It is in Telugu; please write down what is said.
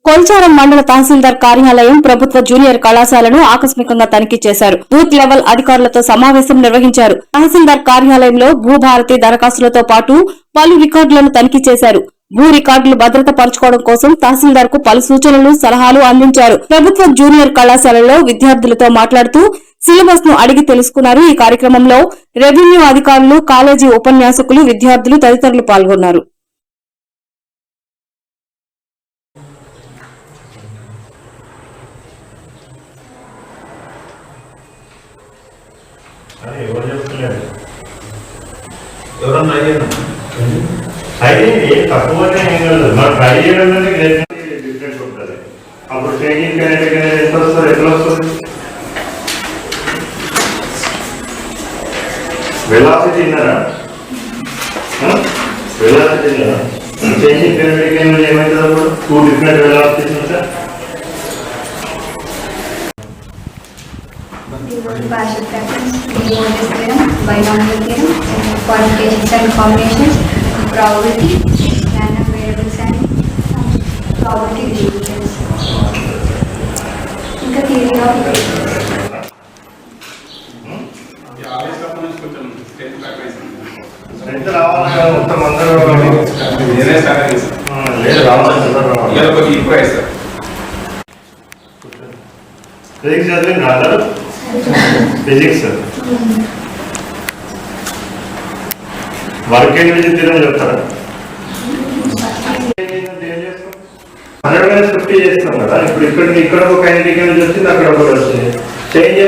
కొల్చారం మండల తహసీల్దార్ కార్యాలయం ప్రభుత్వ జూనియర్ కళాశాలను ఆకస్మికంగా తనిఖీ చేశారు. బూత్ లెవెల్ అధికారులతో సమావేశం నిర్వహించారు. తహసీల్దార్ కార్యాలయంలో భూభారతి దరఖాస్తులతో పాటు పలు రికార్డులను తనిఖీ చేశారు. భూ రికార్డులు భద్రత పరచుకోవడం కోసం తహసీల్దార్ కు పలు సూచనలు, సలహాలు అందించారు. ప్రభుత్వ జూనియర్ కళాశాలలో విద్యార్థులతో మాట్లాడుతూ సిలబస్ ను అడిగి తెలుసుకున్నారు. ఈ కార్యక్రమంలో రెవెన్యూ అధికారులు, కాలేజీ ఉపన్యాసకులు, విద్యార్థులు తదితరులు పాల్గొన్నారు. తక్కువనే ఏం కాదు, మరి ట్రై చేయడం డిఫరెంట్ ఉంటుంది. అప్పుడు ట్రైనింగ్ ఎంత వస్తుంది, ఎట్లా వస్తుంది? వెలాసిటీ తిన్నారా? వెలాసిటీ తిన్నారా? చేంజింగ్ కెనెటిక్ ఏమవుతుంది? అప్పుడు 2 డిఫరెంట్ వెలాసిటీస్ ఉంటాయి. Partial preference, Mole's theorem, binomial theorem, qualifications and combinations, probability, random variables and probability distributions. ఇంకా theory of equations. ఎంత రావాలి కదా మొత్తం అందరూ లేదు రావాలి ఫిజిక్స్ చదివింది రాదు ఫిజిక్స్ వర్క్ ఏంటి విజిట్ చెప్తారా? 100 50 చేస్తాం కదా. ఇప్పుడు ఇక్కడ ఒక కైనెటిక్ వచ్చింది, అక్కడ ఒకటి వచ్చింది. చేంజ్